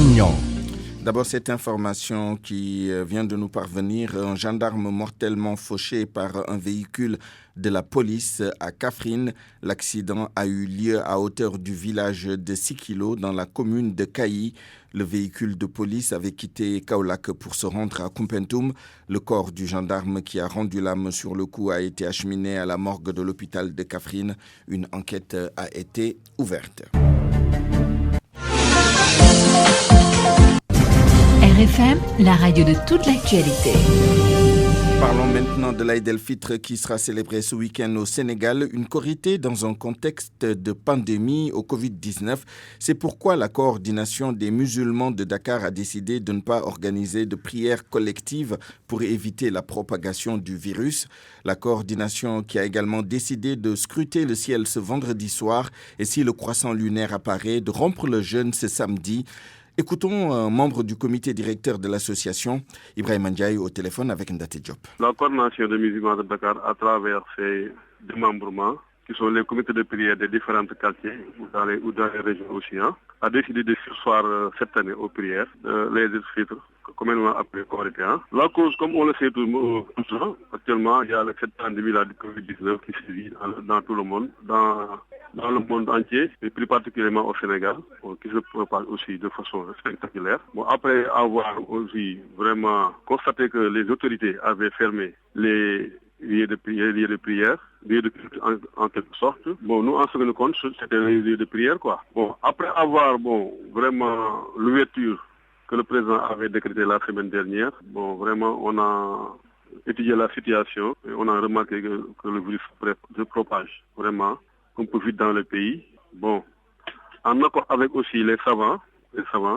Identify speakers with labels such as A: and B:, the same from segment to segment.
A: Magnan.
B: D'abord, cette information qui vient de nous parvenir, un gendarme mortellement fauché par un véhicule de la police à Kaffrine. L'accident a eu lieu à hauteur du village de Sikilo dans la commune de Kayi. Le véhicule de police avait quitté Kaolack pour se rendre à Kumpentum. Le corps du gendarme qui a rendu l'âme sur le coup a été acheminé à la morgue de l'hôpital de Kaffrine. Une enquête a été ouverte.
C: RFM, la radio de toute l'actualité.
B: Parlons maintenant de l'Aïd el-Fitr qui sera célébré ce week-end au Sénégal, une Korité dans un contexte de pandémie au Covid-19. C'est pourquoi la coordination des musulmans de Dakar a décidé de ne pas organiser de prières collectives pour éviter la propagation du virus. La coordination qui a également décidé de scruter le ciel ce vendredi soir et si le croissant lunaire apparaît, de rompre le jeûne ce samedi. Écoutons un membre du comité directeur de l'association, Ibrahim Ndiaye, au téléphone avec Ndate Diop.
D: La coordination des musulmans de Dakar, à travers ses démembrements, qui sont les comités de prière des différents quartiers ou dans les régions aussi, a décidé de sursoir cette année aux prières, les Fitr, communément appelé Korité. La cause, comme on le sait tous, actuellement, il y a cette pandémie de Covid-19 qui se vit dans tout le monde, dans le monde entier, et plus particulièrement au Sénégal, qui se propage aussi de façon spectaculaire. Après avoir aussi vraiment constaté que les autorités avaient fermé les lieux de prière, lieux de culte en quelque sorte. Nous, en ce qui nous compte, c'était les lieux de prière, quoi. Après avoir, vraiment l'ouverture que le président avait décrétée la semaine dernière, vraiment, on a étudié la situation et on a remarqué que le virus se propage vraiment un peu vite dans le pays. En accord avec aussi les savants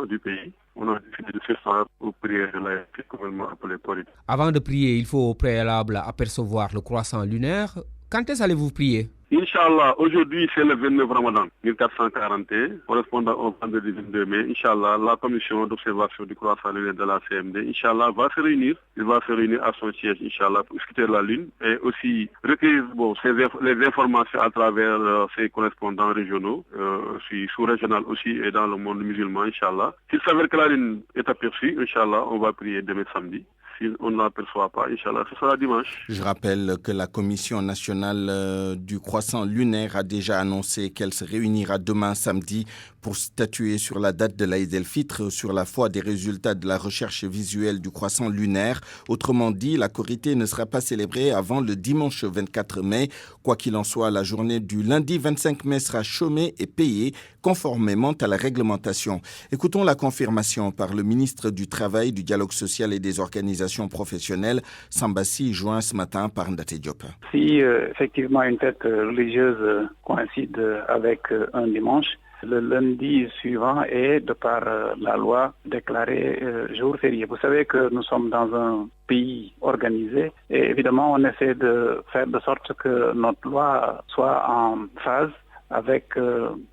D: du pays, on a décidé de faire ça aux prières de la communément appelée Korité.
E: Avant de prier, il faut au préalable apercevoir le croissant lunaire. Quand est-ce allez-vous prier?
D: Inch'Allah, aujourd'hui c'est le 29 Ramadan 1441, correspondant au vendredi 22 mai. Inch'Allah, la commission d'observation du croissant lunaire de la CMD, Inch'Allah, va se réunir. Il va se réunir à son siège, Inch'Allah, pour discuter de la lune et aussi recueillir les informations à travers ses correspondants régionaux, sous-régional aussi et dans le monde musulman, Inch'Allah. S'il s'avère que la lune est aperçue, Inch'Allah, on va prier demain samedi. Si on ne l'aperçoit pas, Inch'Allah, ce sera dimanche.
B: Je rappelle que la Commission nationale du croissant lunaire a déjà annoncé qu'elle se réunira demain samedi pour statuer sur la date de l'Aïd el-Fitr, sur la foi des résultats de la recherche visuelle du croissant lunaire. Autrement dit, la Korité ne sera pas célébrée avant le dimanche 24 mai. Quoi qu'il en soit, la journée du lundi 25 mai sera chômée et payée conformément à la réglementation. Écoutons la confirmation par le ministre du Travail, du Dialogue social et des organisations professionnelles, Sambassi, joint ce matin par Ndate Diop.
F: Si effectivement une fête religieuse coïncide avec un dimanche, le lundi suivant est, de par la loi, déclaré jour férié. Vous savez que nous sommes dans un pays organisé et évidemment on essaie de faire de sorte que notre loi soit en phase avec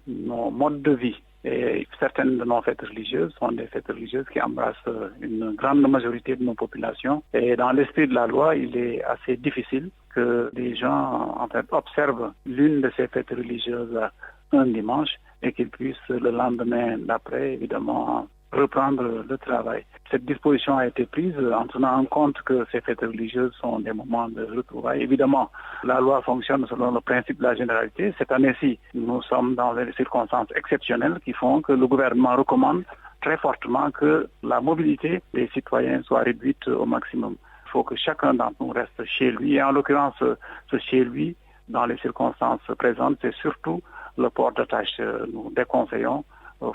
F: nos modes de vie. Et certaines de nos fêtes religieuses sont des fêtes religieuses qui embrassent une grande majorité de nos populations. Et dans l'esprit de la loi, il est assez difficile que les gens observent l'une de ces fêtes religieuses un dimanche et qu'ils puissent le lendemain d'après, évidemment, reprendre le travail. Cette disposition a été prise en tenant en compte que ces fêtes religieuses sont des moments de retrouvailles. Évidemment, la loi fonctionne selon le principe de la généralité. Cette année-ci, nous sommes dans des circonstances exceptionnelles qui font que le gouvernement recommande très fortement que la mobilité des citoyens soit réduite au maximum. Il faut que chacun d'entre nous reste chez lui. Et en l'occurrence, ce chez lui, dans les circonstances présentes, c'est surtout le port d'attache. Nous déconseillons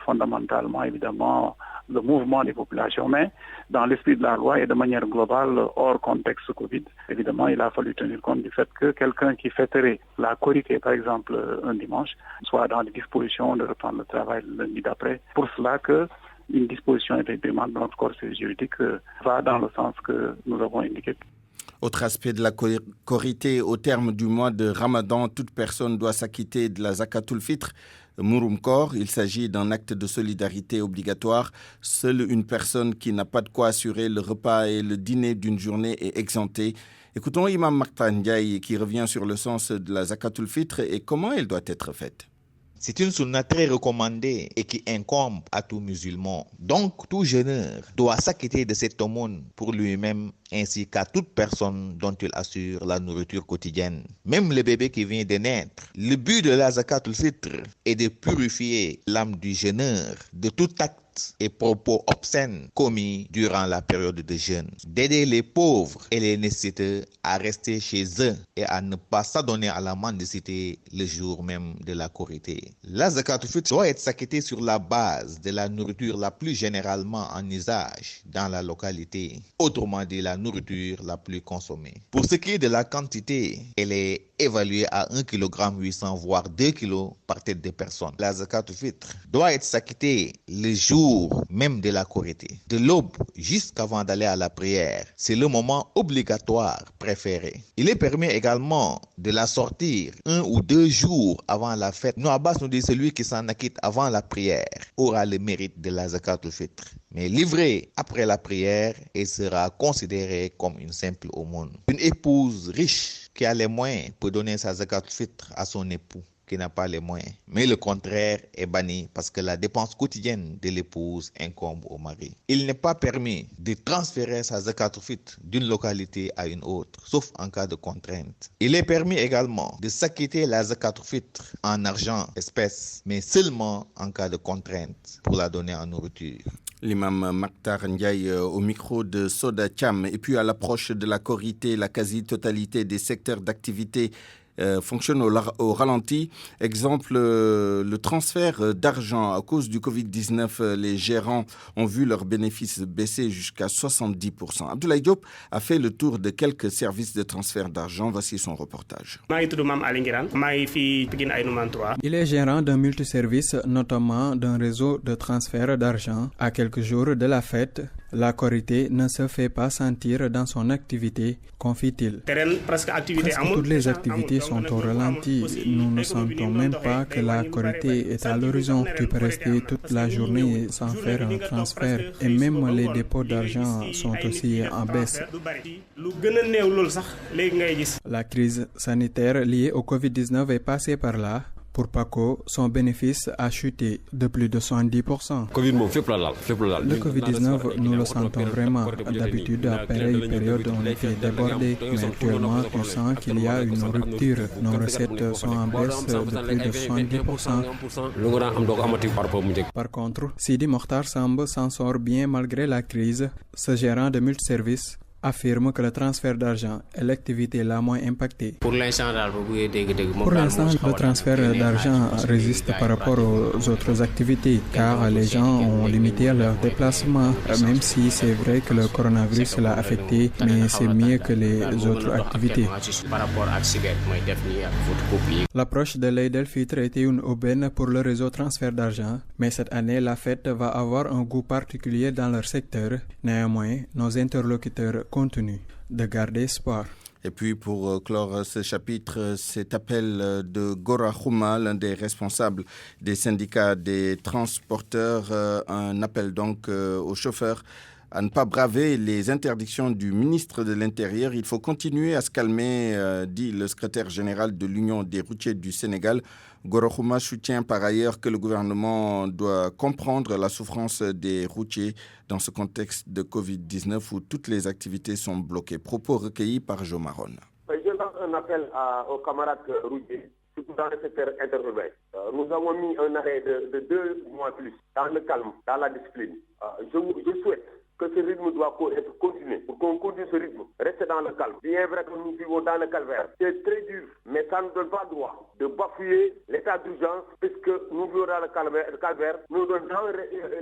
F: fondamentalement, évidemment, le mouvement des populations, mais dans l'esprit de la loi et de manière globale, hors contexte Covid, évidemment, il a fallu tenir compte du fait que quelqu'un qui fêterait la Korité, par exemple, un dimanche, soit dans les dispositions de reprendre le travail le lundi d'après. Pour cela que une disposition effectivement de notre corps juridique va dans le sens que nous avons indiqué.
B: Autre aspect de la Korité, au terme du mois de Ramadan, toute personne doit s'acquitter de la Zakatul Fitr, Mouroum Kor. Il s'agit d'un acte de solidarité obligatoire. Seule une personne qui n'a pas de quoi assurer le repas et le dîner d'une journée est exemptée. Écoutons Imam Maktan Ndiaye qui revient sur le sens de la Zakatul Fitr et comment elle doit être faite.
A: C'est une sunna très recommandée et qui incombe à tout musulman. Donc, tout jeûneur doit s'acquitter de cette aumône pour lui-même ainsi qu'à toute personne dont il assure la nourriture quotidienne. Même le bébé qui vient de naître. Le but de la zakatul fitr est de purifier l'âme du jeûneur de tout acte et propos obscènes commis durant la période de jeûne, d'aider les pauvres et les nécessiteux à rester chez eux et à ne pas s'adonner à la mendicité le jour même de la Korité. La zakatul fitr doit être s'acquittée sur la base de la nourriture la plus généralement en usage dans la localité, autrement dit la nourriture la plus consommée. Pour ce qui est de la quantité, elle est évaluée à 1,8 kg voire 2 kg par tête de personne. La zakatul fitr doit être s'acquittée le jour même de la Korité, de l'aube jusqu'avant d'aller à la prière. C'est le moment obligatoire préféré. Il est permis également de la sortir 1 ou 2 jours avant la fête. Nous Abbas nous dit celui qui s'en acquitte avant la prière aura le mérite de la zakatul fitr. Mais livré après la prière, elle sera considérée comme une simple aumône. Une épouse riche qui a les moyens peut donner sa zakatul fitr à son époux qui n'a pas les moyens. Mais le contraire est banni parce que la dépense quotidienne de l'épouse incombe au mari. Il n'est pas permis de transférer sa zakatul fitr d'une localité à une autre, sauf en cas de contrainte. Il est permis également de s'acquitter la zakatul fitr en argent, espèces, mais seulement en cas de contrainte pour la donner en nourriture.
B: L'imam Maktar Ndiaye au micro de Soda Cham. Et puis à l'approche de la Korité, la quasi-totalité des secteurs d'activité fonctionne au ralenti. Exemple, le transfert d'argent à cause du Covid-19, les gérants ont vu leurs bénéfices baisser jusqu'à 70%. Abdoulaye Diop a fait le tour de quelques services de transfert d'argent. Voici son reportage.
G: Il est gérant d'un multiservice, notamment d'un réseau de transfert d'argent. À quelques jours de la fête, la Korité ne se fait pas sentir dans son activité, confie-t-il. Presque toutes les activités sont au ralenti. Nous ne sentons même pas que la Korité est à l'horizon. Tu peux rester toute la journée sans faire un transfert. Et même les dépôts d'argent sont aussi en baisse. La crise sanitaire liée au Covid-19 est passée par là. Pour Paco, son bénéfice a chuté de plus de 70%. Le Covid-19, nous le sentons vraiment. D'habitude, à pareille période, on était débordé. Mais actuellement, on sent qu'il y a une rupture. Nos recettes sont en baisse de plus de 70%. Par contre, Sidi Mokhtar Samb s'en sort bien malgré la crise. Ce gérant de multiservices affirme que le transfert d'argent est l'activité la moins impactée. Pour l'instant, le transfert d'argent résiste par rapport aux autres activités, car les gens ont limité leur déplacement, même si c'est vrai que le coronavirus l'a affecté, mais c'est mieux que les autres activités. L'approche de l'Eid el-Fitr était une aubaine pour le réseau transfert d'argent, mais cette année, la fête va avoir un goût particulier dans leur secteur. Néanmoins, nos interlocuteurs continuent de garder espoir.
B: Et puis pour clore ce chapitre, cet appel de Gora Khouma, l'un des responsables des syndicats des transporteurs, un appel donc aux chauffeurs à ne pas braver les interdictions du ministre de l'Intérieur. Il faut continuer à se calmer, dit le secrétaire général de l'Union des routiers du Sénégal. Gora Khouma soutient par ailleurs que le gouvernement doit comprendre la souffrance des routiers dans ce contexte de Covid-19 où toutes les activités sont bloquées. Propos recueillis par Jo Maron.
H: Je lance un appel aux camarades routiers, surtout dans le secteur interurbain. Nous avons mis un arrêt de 2 mois plus dans le calme, dans la discipline. Je souhaite que ce rythme doit être continué. Pour qu'on continue ce rythme, rester dans le calme. Bien vrai que nous vivons dans le calvaire. C'est très dur, mais ça ne donne pas droit de bafouer l'état d'urgence puisque nous vivons dans le calvaire. Nous donnons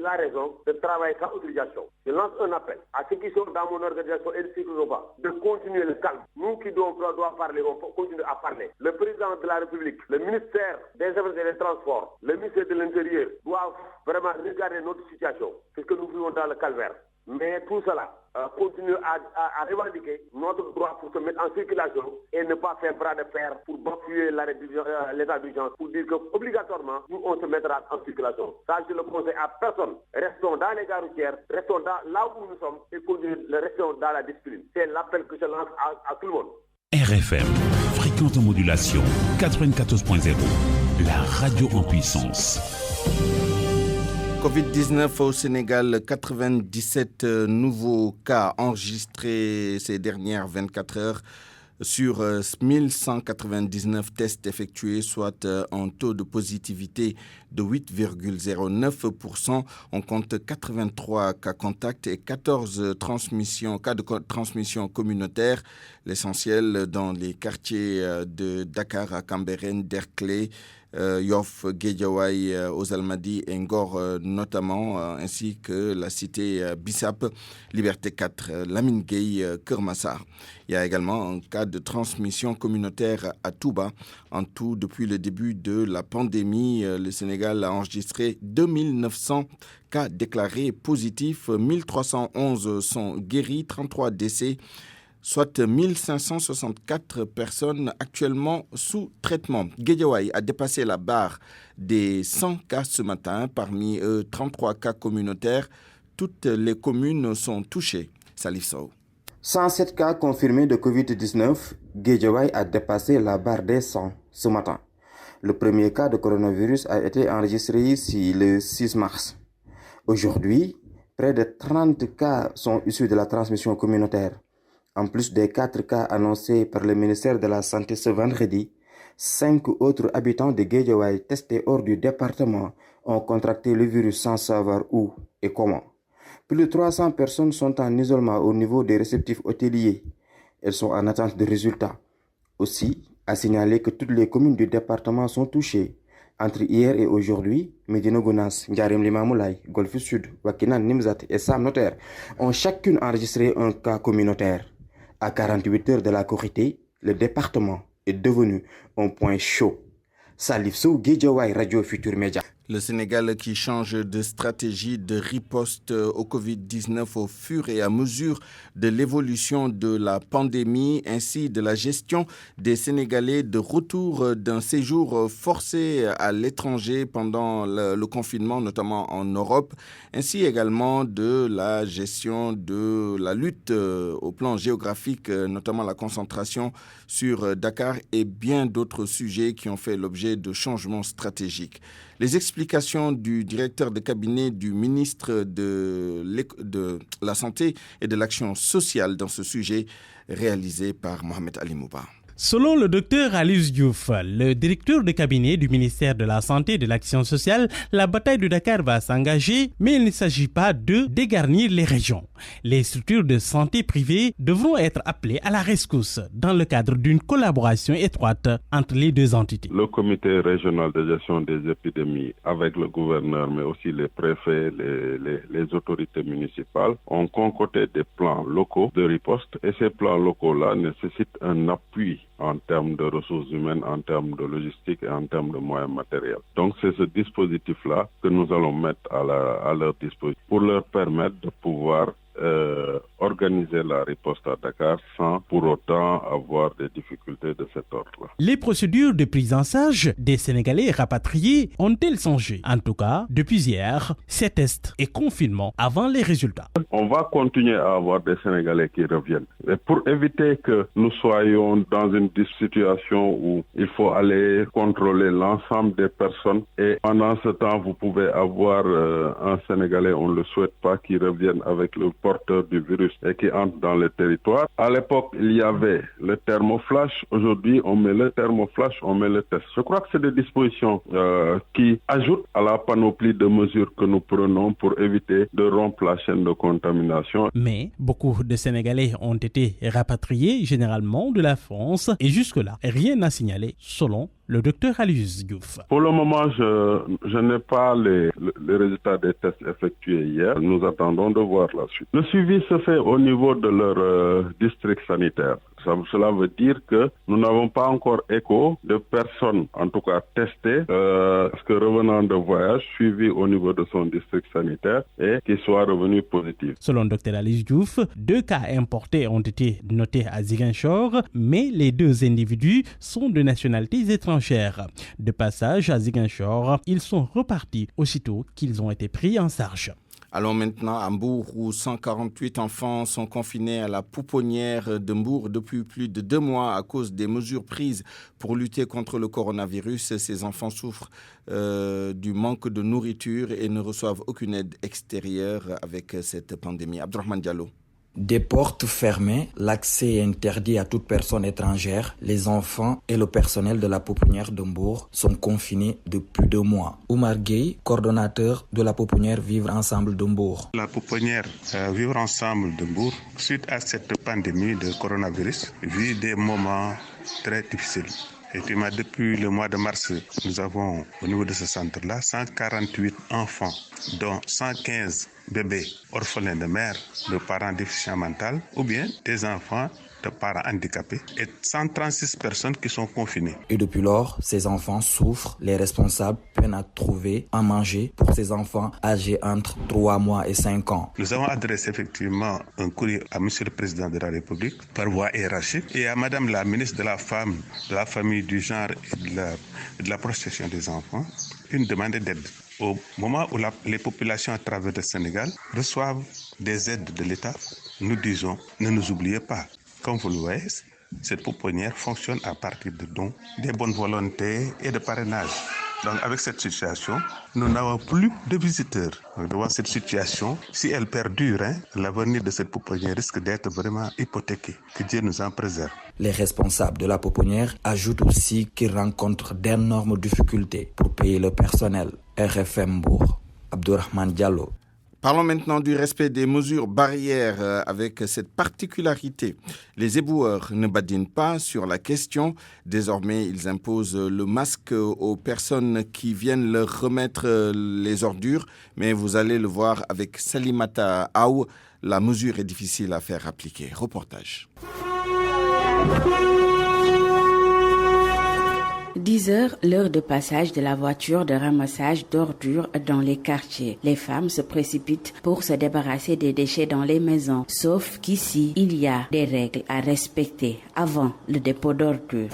H: la raison de travailler sans autorisation. Je lance un appel à ceux qui sont dans mon organisation et de continuer le calme. Nous qui doivent parler, on continue à parler. Le président de la République, le ministère des Affaires et des Transports, le ministère de l'Intérieur doivent vraiment regarder notre situation puisque nous vivons dans le calvaire. Mais tout cela continue à revendiquer notre droit pour se mettre en circulation et ne pas faire bras de fer pour bafouer l'état d'urgence, pour dire qu'obligatoirement, nous, on se mettra en circulation. Ça, je le conseille à personne. Restons dans les gares routières, restons là où nous sommes et restons dans la discipline. C'est l'appel que je lance à tout le monde.
I: RFM, fréquente modulation 94.0. la radio en puissance.
B: Covid-19 au Sénégal, 97 nouveaux cas enregistrés ces dernières 24 heures sur 1199 tests effectués, soit un taux de positivité de 8,09%. On compte 83 cas contacts et 14 cas de transmission communautaire. L'essentiel dans les quartiers de Dakar, à Cambérène, Derklé, Yoff, Guédiawaye, aux Almadies et Ngor notamment, ainsi que la cité Bissap, Liberté 4, Lamine Gueye, Keur Massar. Il y a également un cas de transmission communautaire à Touba. En tout, depuis le début de la pandémie, le Sénégal a enregistré 2900 cas déclarés positifs, 1311 sont guéris, 33 décès, soit 1564 personnes actuellement sous traitement. Guédiawaye a dépassé la barre des 100 cas ce matin, parmi eux 33 cas communautaires. Toutes les communes sont touchées. Salif Sow.
J: 107 cas confirmés de Covid-19, Guédiawaye a dépassé la barre des 100 ce matin. Le premier cas de coronavirus a été enregistré ici le 6 mars. Aujourd'hui, près de 30 cas sont issus de la transmission communautaire. En plus des 4 cas annoncés par le ministère de la Santé ce vendredi, 5 autres habitants de Guédiawaye testés hors du département ont contracté le virus sans savoir où et comment. Plus de 300 personnes sont en isolement au niveau des réceptifs hôteliers. Elles sont en attente de résultats. Aussi, à signaler que toutes les communes du département sont touchées. Entre hier et aujourd'hui, Médina Gounass, Ndiarème Limamoulaye, Golf Sud, Wakinan, Nimzat et Sam Notaire ont chacune enregistré un cas communautaire. À 48 heures de la Korité, le département est devenu un point chaud. Salif Sow, Guédiawaye, Radio Futur Média.
B: Le Sénégal qui change de stratégie de riposte au Covid-19 au fur et à mesure de l'évolution de la pandémie ainsi de la gestion des Sénégalais de retour d'un séjour forcé à l'étranger pendant le confinement, notamment en Europe, ainsi également de la gestion de la lutte au plan géographique, notamment la concentration sur Dakar et bien d'autres sujets qui ont fait l'objet de changements stratégiques. Les explications du directeur de cabinet du ministre de la Santé et de l'Action sociale dans ce sujet, réalisé par Mohamed Ali Mouba.
K: Selon le docteur Aloyse Diouf, le directeur de cabinet du ministère de la Santé et de l'Action sociale, la bataille de Dakar va s'engager, mais il ne s'agit pas de dégarnir les régions. Les structures de santé privées devront être appelées à la rescousse dans le cadre d'une collaboration étroite entre les deux entités.
D: Le comité régional de gestion des épidémies avec le gouverneur, mais aussi les préfets, les autorités municipales ont concocté des plans locaux de riposte et ces plans locaux-là nécessitent un appui en termes de ressources humaines, en termes de logistique et en termes de moyens matériels. Donc c'est ce dispositif-là que nous allons mettre à leur disposition pour leur permettre de pouvoir organiser la riposte à Dakar sans pour autant avoir des difficultés de cet ordre-là.
K: Les procédures de prise en charge des Sénégalais rapatriés ont-elles changé? En tout cas, depuis hier, ces tests et confinements avant les résultats.
D: On va continuer à avoir des Sénégalais qui reviennent. Et pour éviter que nous soyons dans une situation où il faut aller contrôler l'ensemble des personnes et pendant ce temps, vous pouvez avoir un Sénégalais, on ne le souhaite pas, qui revienne avec le porteur du virus et qui entre dans le territoire. À l'époque, il y avait le thermoflash. Aujourd'hui, on met le thermoflash, on met le test. Je crois que c'est des dispositions qui ajoutent à la panoplie de mesures que nous prenons pour éviter de rompre la chaîne de contamination.
K: Mais beaucoup de Sénégalais ont été rapatriés, généralement de la France, et jusque-là, rien à signaler, selon le docteur Aloyse Diouf.
D: Pour le moment, je n'ai pas les résultats des tests effectués hier. Nous attendons de voir la suite. Le suivi se fait au niveau de leur district sanitaire. Cela veut dire que nous n'avons pas encore écho de personnes, en tout cas testées, parce que revenant de voyage, suivies au niveau de son district sanitaire et qui soient revenus positifs.
K: Selon Dr Aloyse Diouf, 2 cas importés ont été notés à Ziguinchor, mais les 2 individus sont de nationalités étrangères. De passage à Ziguinchor, ils sont repartis aussitôt qu'ils ont été pris en charge.
B: Allons maintenant à Mbour où 148 enfants sont confinés à la pouponnière de Mbour depuis plus de 2 mois à cause des mesures prises pour lutter contre le coronavirus. Ces enfants souffrent du manque de nourriture et ne reçoivent aucune aide extérieure avec cette pandémie. Abdourahmane Diallo.
L: Des portes fermées, l'accès est interdit à toute personne étrangère. Les enfants et le personnel de la pouponnière de Mbour sont confinés depuis 2 mois. Oumar Gueye, coordonnateur de la pouponnière Vivre Ensemble de Mbour.
M: La pouponnière Vivre Ensemble de Mbour, suite à cette pandémie de coronavirus, vit des moments très difficiles. Et depuis le mois de mars, nous avons au niveau de ce centre-là 148 enfants, dont 115 bébés orphelins de mère, de parents déficients mentaux, ou bien des enfants de parents handicapés et 136 personnes qui sont confinées.
L: Et depuis lors, ces enfants souffrent. Les responsables peinent à trouver à manger pour ces enfants âgés entre 3 mois et 5 ans.
M: Nous avons adressé effectivement un courrier à Monsieur le Président de la République par voie hiérarchique et à Madame la ministre de la Femme, de la Famille, du Genre et de la Protection des Enfants, une demande d'aide. Au moment où les populations à travers le Sénégal reçoivent des aides de l'État, nous disons, ne nous oubliez pas. Comme vous le voyez, cette pouponnière fonctionne à partir de dons, des bonnes volontés et de parrainage. Donc avec cette situation, nous n'avons plus de visiteurs. Donc devant cette situation, si elle perdure, l'avenir de cette pouponnière risque d'être vraiment hypothéqué. Que Dieu nous en préserve.
L: Les responsables de la pouponnière ajoutent aussi qu'ils rencontrent d'énormes difficultés pour payer le personnel. RFM Mbour, Abdourahmane Diallo.
B: Parlons maintenant du respect des mesures barrières avec cette particularité. Les éboueurs ne badinent pas sur la question. Désormais, ils imposent le masque aux personnes qui viennent leur remettre les ordures. Mais vous allez le voir avec Salimata Aou, la mesure est difficile à faire appliquer. Reportage.
N: 10 heures, l'heure de passage de la voiture de ramassage d'ordures dans les quartiers. Les femmes se précipitent pour se débarrasser des déchets dans les maisons. Sauf qu'ici, il y a des règles à respecter avant le dépôt d'ordures.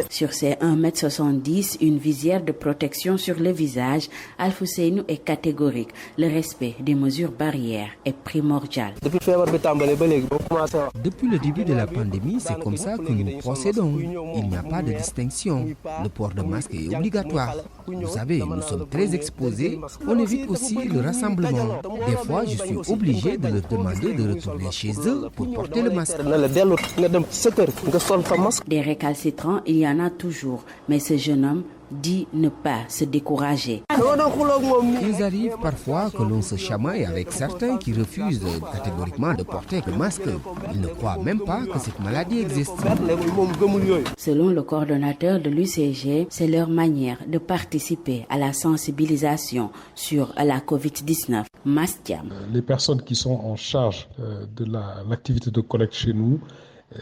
N: Sur ces 1,70 m, une visière de protection sur le visage, Alfousseinou est catégorique. Le respect des mesures barrières est primordial.
O: Depuis le début de la pandémie, c'est comme ça que nous procédons. Il n'y a pas de distinction. Le port de masque est obligatoire. Vous savez, nous sommes très exposés. On évite aussi le rassemblement. Des fois, je suis obligé de leur demander de retourner chez eux pour porter le masque.
N: Des récalcitrants, il y en a toujours. Mais ce jeune homme dit ne pas se décourager.
O: Il arrive parfois que l'on se chamaille avec certains qui refusent catégoriquement de porter le masque. Ils ne croient même pas que cette maladie existe.
N: Selon le coordonnateur de l'UCG, c'est leur manière de participer à la sensibilisation sur la COVID-19. Mastiam.
P: Les personnes qui sont en charge de l'activité de collecte chez nous,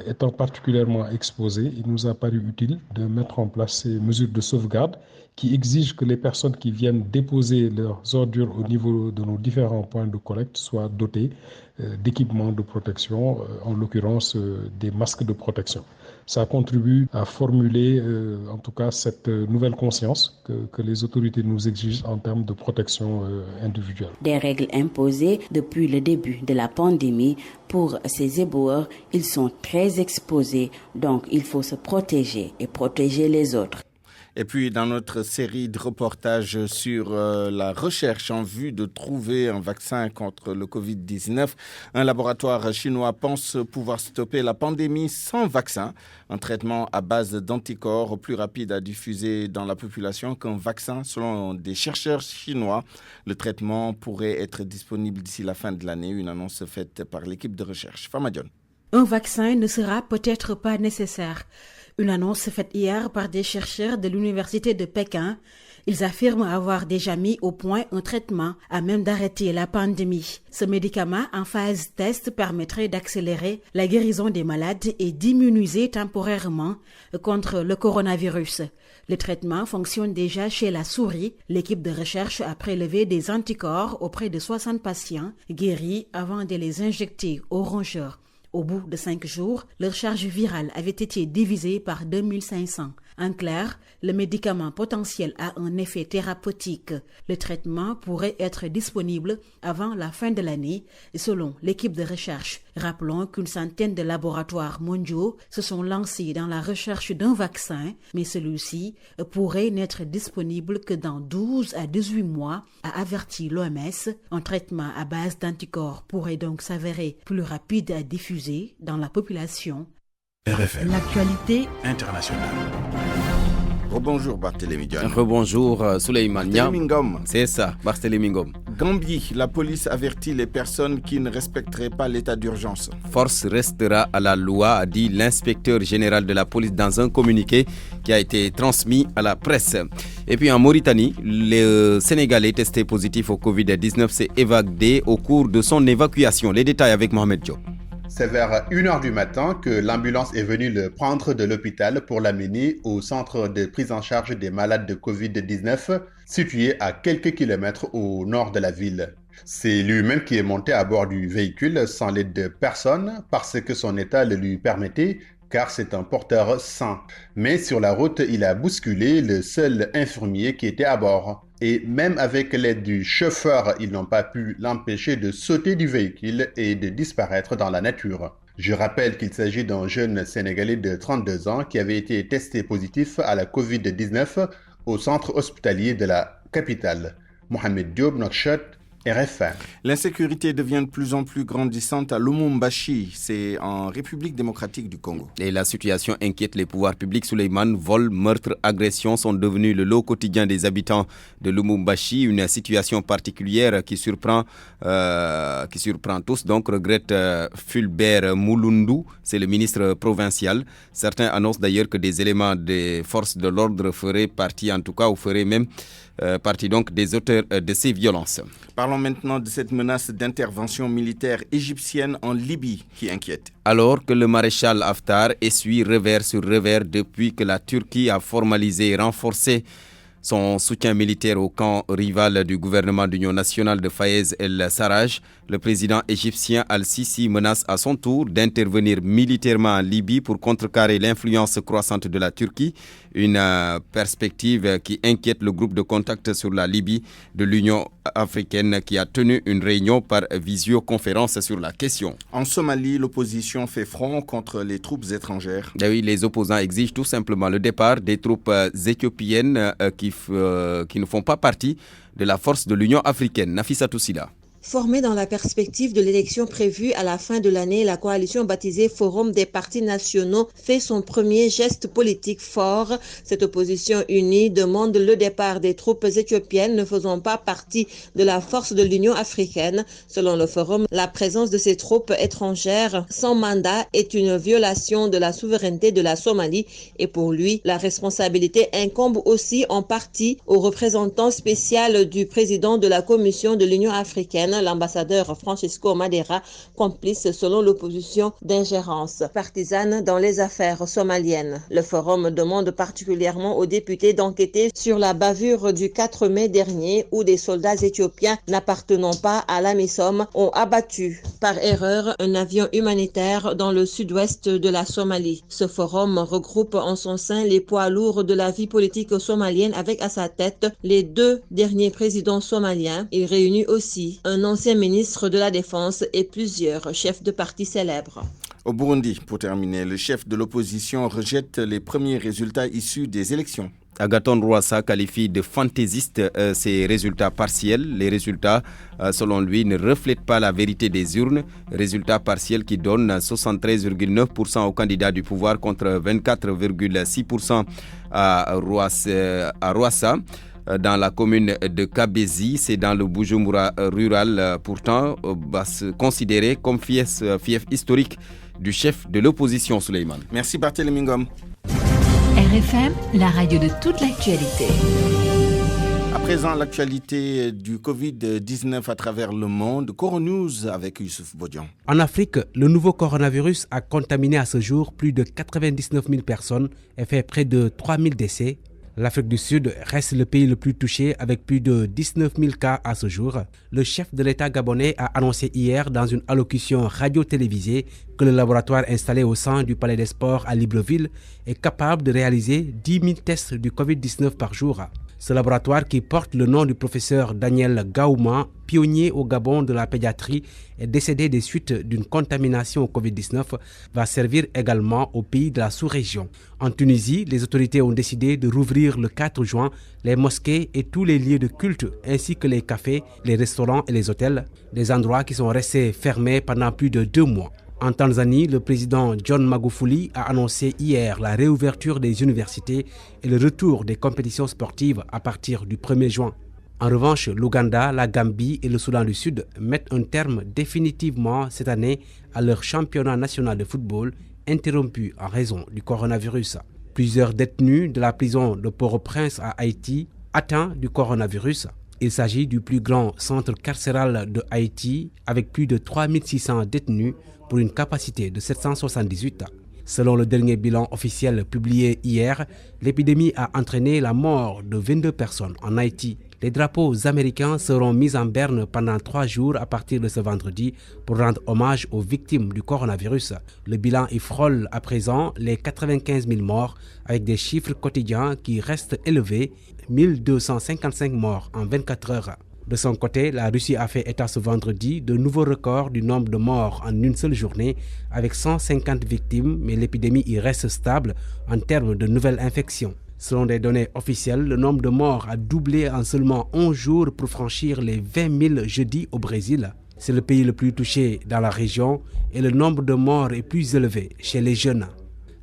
P: étant particulièrement exposés, il nous a paru utile de mettre en place ces mesures de sauvegarde qui exigent que les personnes qui viennent déposer leurs ordures au niveau de nos différents points de collecte soient dotées d'équipements de protection, en l'occurrence des masques de protection. Ça contribue à formuler en tout cas cette nouvelle conscience que les autorités nous exigent en termes de protection individuelle.
N: Des règles imposées depuis le début de la pandémie. Pour ces éboueurs, ils sont très exposés, donc il faut se protéger et protéger les autres.
B: Et puis, dans notre série de reportages sur la recherche en vue de trouver un vaccin contre le Covid-19, un laboratoire chinois pense pouvoir stopper la pandémie sans vaccin. Un traitement à base d'anticorps plus rapide à diffuser dans la population qu'un vaccin, selon des chercheurs chinois. Le traitement pourrait être disponible d'ici la fin de l'année, une annonce faite par l'équipe de recherche. Famadion.
Q: Un vaccin ne sera peut-être pas nécessaire. Une annonce faite hier par des chercheurs de l'université de Pékin. Ils affirment avoir déjà mis au point un traitement à même d'arrêter la pandémie. Ce médicament en phase test permettrait d'accélérer la guérison des malades et d'immuniser temporairement contre le coronavirus. Le traitement fonctionne déjà chez la souris. L'équipe de recherche a prélevé des anticorps auprès de 60 patients guéris avant de les injecter aux rongeurs. Au bout de 5 jours, leur charge virale avait été divisée par 2500. En clair, le médicament potentiel a un effet thérapeutique. Le traitement pourrait être disponible avant la fin de l'année, selon l'équipe de recherche. Rappelons qu'une centaine de laboratoires mondiaux se sont lancés dans la recherche d'un vaccin, mais celui-ci pourrait n'être disponible que dans 12 à 18 mois, a averti l'OMS. Un traitement à base d'anticorps pourrait donc s'avérer plus rapide à diffuser dans la population.
I: RFM.
C: L'actualité
I: internationale.
B: Rebonjour Barthélémy Dione.
R: Rebonjour Souleymane Niang.
B: Ngom.
R: C'est ça, Barthélémy Ngom.
B: Gambie, la police avertit les personnes qui ne respecteraient pas l'état d'urgence.
R: Force restera à la loi, a dit l'inspecteur général de la police dans un communiqué qui a été transmis à la presse. Et puis en Mauritanie, le Sénégalais testé positif au Covid-19 s'est évadé au cours de son évacuation. Les détails avec Mohamed Diop.
S: C'est vers 1h du matin que l'ambulance est venue le prendre de l'hôpital pour l'amener au centre de prise en charge des malades de Covid-19, situé à quelques kilomètres au nord de la ville. C'est lui-même qui est monté à bord du véhicule sans l'aide de personne parce que son état le lui permettait, car c'est un porteur sain. Mais sur la route, il a bousculé le seul infirmier qui était à bord. Et même avec l'aide du chauffeur, ils n'ont pas pu l'empêcher de sauter du véhicule et de disparaître dans la nature. Je rappelle qu'il s'agit d'un jeune Sénégalais de 32 ans qui avait été testé positif à la Covid-19 au centre hospitalier de la capitale. Mohamed Diop, Nouakchott, RFM.
B: L'insécurité devient de plus en plus grandissante à Lumumbashi, c'est en République démocratique du Congo.
R: Et la situation inquiète les pouvoirs publics. Souleymane, vols, meurtres, agressions sont devenus le lot quotidien des habitants de Lumumbashi, une situation particulière qui surprend tous. Donc regrette Fulbert Mulundu, c'est le ministre provincial. Certains annoncent d'ailleurs que des éléments des forces de l'ordre feraient partie, en tout cas, ou feraient même partie donc des auteurs de ces violences.
B: Parlons maintenant de cette menace d'intervention militaire égyptienne en Libye qui inquiète.
R: Alors que le maréchal Haftar essuie revers sur revers depuis que la Turquie a formalisé et renforcé son soutien militaire au camp rival du gouvernement d'union nationale de Fayez el-Sarraj, le président égyptien Al-Sisi menace à son tour d'intervenir militairement en Libye pour contrecarrer l'influence croissante de la Turquie, une perspective qui inquiète le groupe de contact sur la Libye de l'Union africaine qui a tenu une réunion par visioconférence sur la question.
B: En Somalie, l'opposition fait front contre les troupes étrangères.
R: Et oui, les opposants exigent tout simplement le départ des troupes éthiopiennes qui ne font pas partie de la force de l'Union africaine. Nafissa Toussila.
T: Formée dans la perspective de l'élection prévue à la fin de l'année, la coalition baptisée Forum des partis nationaux fait son premier geste politique fort. Cette opposition unie demande le départ des troupes éthiopiennes ne faisant pas partie de la force de l'Union africaine. Selon le Forum, la présence de ces troupes étrangères sans mandat est une violation de la souveraineté de la Somalie et pour lui, la responsabilité incombe aussi en partie au représentant spécial du président de la Commission de l'Union africaine, l'ambassadeur Francisco Madera, complice selon l'opposition d'ingérence partisane dans les affaires somaliennes. Le forum demande particulièrement aux députés d'enquêter sur la bavure du 4 mai dernier où des soldats éthiopiens n'appartenant pas à l'AMISOM ont abattu par erreur un avion humanitaire dans le sud-ouest de la Somalie. Ce forum regroupe en son sein les poids lourds de la vie politique somalienne avec à sa tête les 2 derniers présidents somaliens. Il réunit aussi un ancien ministre de la Défense et plusieurs chefs de partis célèbres.
B: Au Burundi, pour terminer, le chef de l'opposition rejette les premiers résultats issus des élections.
R: Agathon Rwasa qualifie de fantaisistes ces résultats partiels. Les résultats, selon lui, ne reflètent pas la vérité des urnes. Résultats partiels qui donnent 73,9% aux candidats du pouvoir contre 24,6% à Rwasa. Dans la commune de Kabezi, c'est dans le Bujumbura rural, pourtant considéré comme fief historique du chef de l'opposition, Souleymane.
B: Merci Barthélémy Ngom.
C: RFM, la radio de toute l'actualité.
B: À présent, l'actualité du Covid-19 à travers le monde. Coronews avec Youssouf Bodian.
U: En Afrique, le nouveau coronavirus a contaminé à ce jour plus de 99 000 personnes et fait près de 3 000 décès. L'Afrique du Sud reste le pays le plus touché avec plus de 19 000 cas à ce jour. Le chef de l'État gabonais a annoncé hier dans une allocution radio-télévisée que le laboratoire installé au sein du Palais des Sports à Libreville est capable de réaliser 10 000 tests du Covid-19 par jour. Ce laboratoire, qui porte le nom du professeur Daniel Gaouma, pionnier au Gabon de la pédiatrie, est décédé des suites d'une contamination au Covid-19, va servir également aux pays de la sous-région. En Tunisie, les autorités ont décidé de rouvrir le 4 juin les mosquées et tous les lieux de culte, ainsi que les cafés, les restaurants et les hôtels, des endroits qui sont restés fermés pendant plus de 2 mois. En Tanzanie, le président John Magufuli a annoncé hier la réouverture des universités et le retour des compétitions sportives à partir du 1er juin. En revanche, l'Ouganda, la Gambie et le Soudan du Sud mettent un terme définitivement cette année à leur championnat national de football interrompu en raison du coronavirus. Plusieurs détenus de la prison de Port-au-Prince à Haïti atteints du coronavirus. Il s'agit du plus grand centre carcéral de Haïti avec plus de 3600 détenus pour une capacité de 778. Selon le dernier bilan officiel publié hier, l'épidémie a entraîné la mort de 22 personnes en Haïti. Les drapeaux américains seront mis en berne pendant 3 jours à partir de ce vendredi pour rendre hommage aux victimes du coronavirus. Le bilan y frôle à présent les 95 000 morts avec des chiffres quotidiens qui restent élevés, 1255 morts en 24 heures. De son côté, la Russie a fait état ce vendredi de nouveaux records du nombre de morts en une seule journée avec 150 victimes, mais l'épidémie y reste stable en termes de nouvelles infections. Selon des données officielles, le nombre de morts a doublé en seulement 11 jours pour franchir les 20 000 jeudi au Brésil. C'est le pays le plus touché dans la région et le nombre de morts est plus élevé chez les jeunes.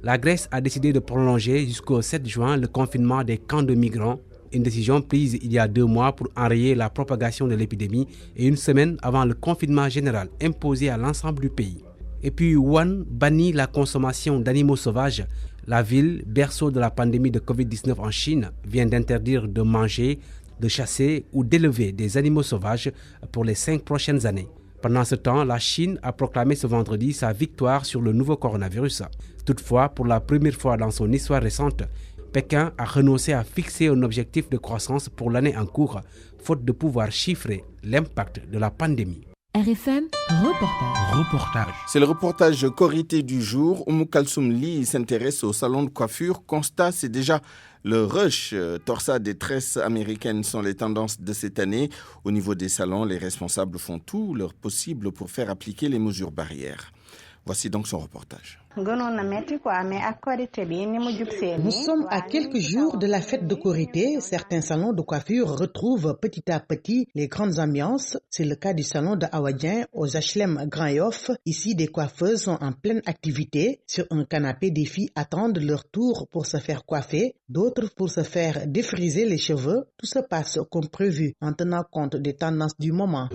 U: La Grèce a décidé de prolonger jusqu'au 7 juin le confinement des camps de migrants, une décision prise il y a 2 mois pour enrayer la propagation de l'épidémie et une semaine avant le confinement général imposé à l'ensemble du pays. Et puis Wuhan bannit la consommation d'animaux sauvages. La ville, berceau de la pandémie de Covid-19 en Chine, vient d'interdire de manger, de chasser ou d'élever des animaux sauvages pour les 5 prochaines années. Pendant ce temps, la Chine a proclamé ce vendredi sa victoire sur le nouveau coronavirus. Toutefois, pour la première fois dans son histoire récente, Pékin a renoncé à fixer un objectif de croissance pour l'année en cours, faute de pouvoir chiffrer l'impact de la pandémie.
C: RFM, reportage.
B: C'est le reportage Korité du jour. Oumou Kalsoum Li s'intéresse au salon de coiffure. Constat, c'est déjà le rush. Torsades et tresses américaines sont les tendances de cette année. Au niveau des salons, les responsables font tout leur possible pour faire appliquer les mesures barrières. Voici donc son reportage.
E: Nous sommes à quelques jours de la fête de Korité. Certains salons de coiffure retrouvent petit à petit les grandes ambiances. C'est le cas du salon de Awadien aux HLM Grand Yoff. Ici, des coiffeuses sont en pleine activité. Sur un canapé, des filles attendent leur tour pour se faire coiffer, d'autres pour se faire défriser les cheveux. Tout se passe comme prévu en tenant compte des tendances du moment.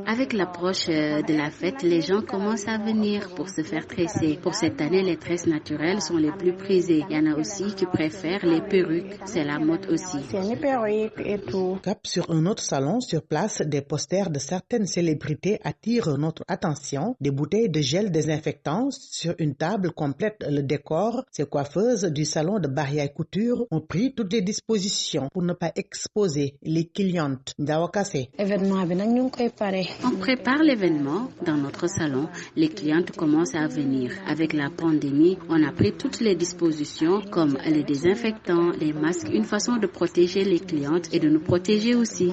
N: Avec l'approche de la fête, les gens commencent à venir pour se faire tresser. Pour cette année, les tresses naturelles sont les plus prisées. Il y en a aussi qui préfèrent les perruques. C'est la mode aussi.
E: Cap sur un autre salon, sur place, des posters de certaines célébrités attirent notre attention. Des bouteilles de gel désinfectant sur une table complète le décor. Ces coiffeuses du salon de Barrière Couture ont pris toutes les dispositions pour ne pas exposer les clientes. On
N: prépare l'événement dans notre salon. Les clientes commencent à venir. Avec la pandémie, on a pris toutes les dispositions comme les désinfectants, les masques, une façon de protéger les clientes et de nous protéger aussi.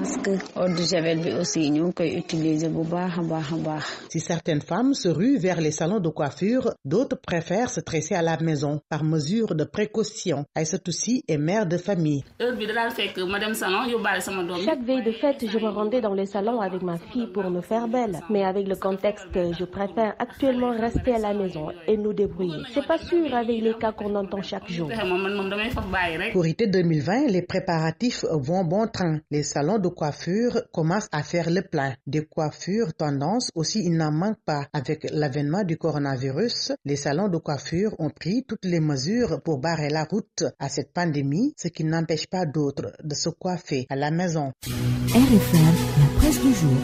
E: Si certaines femmes se ruent vers les salons de coiffure, d'autres préfèrent se tresser à la maison par mesure de précaution. Aïssatou Sy est mère de famille.
V: Chaque veille de fête, je me rendais dans les salons avec ma fille pour me faire belle. Mais avec le contexte, je préfère actuellement rester à la maison et nous débrouiller. C'est pas sûr avec les cas qu'on entend chaque jour.
E: Pour été 2020, les préparatifs vont bon train. Les salons de coiffure commencent à faire le plein. Des coiffures tendances aussi, il n'en manque pas. Avec l'avènement du coronavirus, les salons de coiffure ont pris toutes les mesures pour barrer la route à cette pandémie, ce qui n'empêche pas d'autres de se coiffer à la maison.
C: RFM, la presse du jour.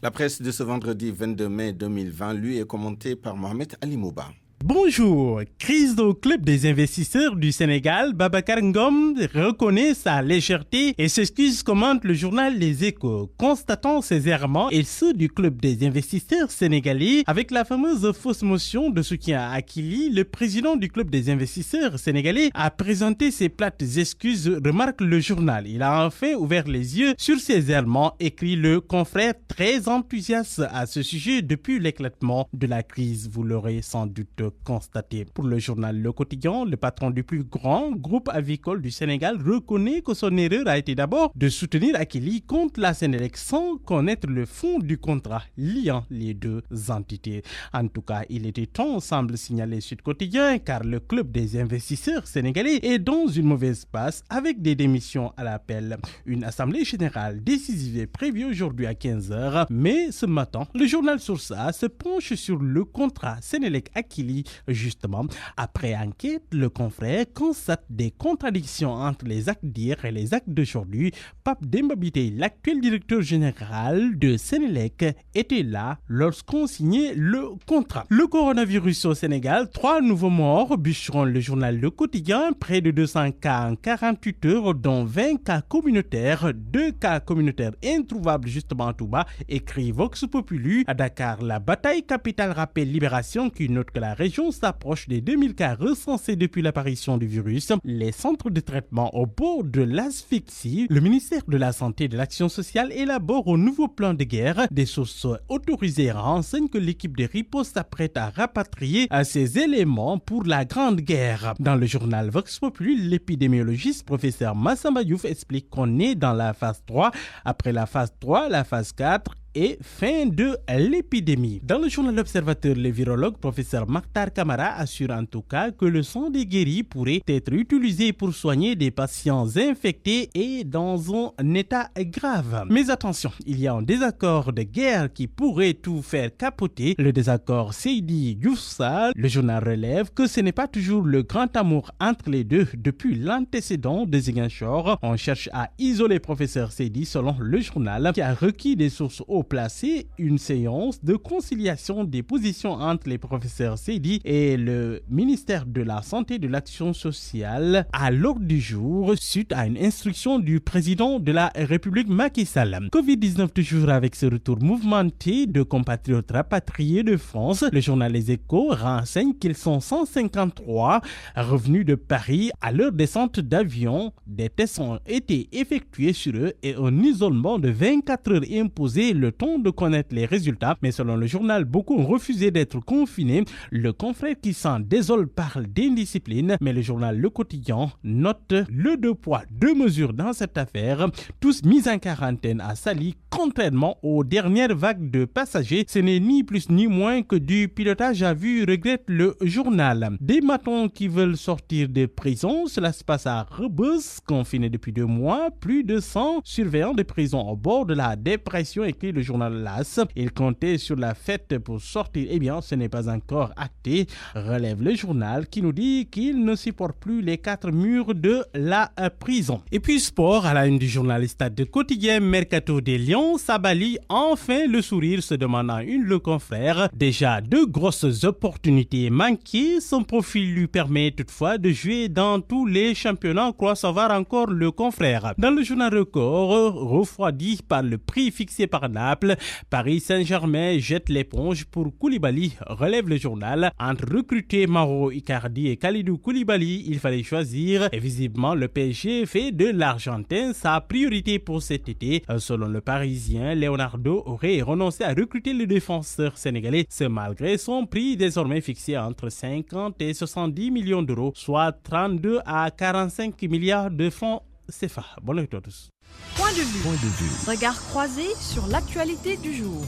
B: La presse de ce vendredi 22 mai 2020, lui, est commentée par Mohamed Ali Mouba.
K: Bonjour. Crise au club des investisseurs du Sénégal. Babacar Ngom reconnaît sa légèreté et s'excuse, commente le journal Les Échos. Constatant ces errements et ceux du club des investisseurs sénégalais, avec la fameuse fausse motion de soutien à Akili, le président du club des investisseurs sénégalais a présenté ses plates excuses, remarque le journal. Il a enfin ouvert les yeux sur ces errements, écrit le confrère très enthousiaste à ce sujet depuis l'éclatement de la crise. Vous l'aurez sans doute constaté. Pour le journal Le Quotidien, le patron du plus grand groupe avicole du Sénégal reconnaît que son erreur a été d'abord de soutenir Akili contre la Sénélec sans connaître le fond du contrat liant les deux entités. En tout cas, il était temps, semble signaler Sud Quotidien, car le club des investisseurs sénégalais est dans une mauvaise passe avec des démissions à l'appel. Une assemblée générale décisive est prévue aujourd'hui à 15h, mais ce matin, le journal Source A se penche sur le contrat Sénélec-Akili. Justement, après enquête, le confrère constate des contradictions entre les actes d'hier et les actes d'aujourd'hui. Pape Demba Bitèye, l'actuel directeur général de Sénélec, était là lorsqu'on signait le contrat. Le coronavirus au Sénégal, 3 nouveaux morts, bûcheron le journal Le Quotidien, près de 200 cas en 48 heures, dont 20 cas communautaires, 2 cas communautaires introuvables justement tout bas, écrit Vox Populi. À Dakar, la bataille capitale rappelle Libération qui note que la région s'approche des 2000 cas recensés depuis l'apparition du virus. Les centres de traitement au bord de l'asphyxie. Le ministère de la Santé et de l'Action sociale élabore un nouveau plan de guerre. Des sources autorisées renseignent que l'équipe de riposte s'apprête à rapatrier ces éléments pour la grande guerre. Dans le journal Vox Populi, l'épidémiologiste professeur Massamba Diouf explique qu'on est dans la phase 3. Après la phase 3, la phase 4 et fin de l'épidémie. Dans le journal L'Observateur, le virologue professeur Makhtar Kamara assure en tout cas que le sang des guéris pourrait être utilisé pour soigner des patients infectés et dans un état grave. Mais attention, il y a un désaccord de guerre qui pourrait tout faire capoter. Le désaccord Seydi Diouf Sarr. Le journal relève que ce n'est pas toujours le grand amour entre les deux depuis l'antécédent de Ziguinchor. On cherche à isoler professeur Seydi selon le journal qui a requis des sources haut placées une séance de conciliation des positions entre les professeurs Seydi et le ministère de la Santé et de l'Action sociale à l'ordre du jour suite à une instruction du président de la République Macky Sall. Covid-19 toujours avec ce retour mouvementé de compatriotes rapatriés de France. Le journal Les Échos renseigne qu'ils sont 153 revenus de Paris à leur descente d'avion. Des tests ont été effectués sur eux et un isolement de 24 heures imposé le temps de connaître les résultats, mais selon le journal, beaucoup ont refusé d'être confinés. Le confrère qui s'en désole parle d'indiscipline, mais le journal Le Quotidien note le 2 poids, 2 mesures dans cette affaire. Tous mis en quarantaine à Saly, contrairement aux dernières vagues de passagers. Ce n'est ni plus ni moins que du pilotage à vue, regrette le journal. Des matons qui veulent sortir de prison, cela se passe à Rebeuss, confiné depuis 2 mois. Plus de 100 surveillants de prison au bord de la dépression, écrit le journal LAS. Il comptait sur la fête pour sortir. Eh bien, ce n'est pas encore acté, relève le journal qui nous dit qu'il ne supporte plus les 4 murs de la prison. Et puis sport, à la une du journal Stade de Quotidien, Mercato des Lions, Sabali, enfin le sourire se demandant le confrère. Déjà 2 grosses opportunités manquées, son profil lui permet toutefois de jouer dans tous les championnats, croit savoir encore le confrère. Dans le journal Record, refroidi par le prix fixé par Naples, Paris Saint-Germain jette l'éponge pour Koulibaly, relève le journal. Entre recruter Mauro Icardi et Kalidou Koulibaly, il fallait choisir et visiblement le PSG fait de l'Argentin sa priorité pour cet été. Selon le Parisien, Leonardo aurait renoncé à recruter le défenseur sénégalais, ce malgré son prix désormais fixé entre 50 et 70 millions d'euros, soit 32 à 45 milliards de francs CFA. Bonne lecture à tous.
A: Point de vue. Regard croisé sur l'actualité du jour.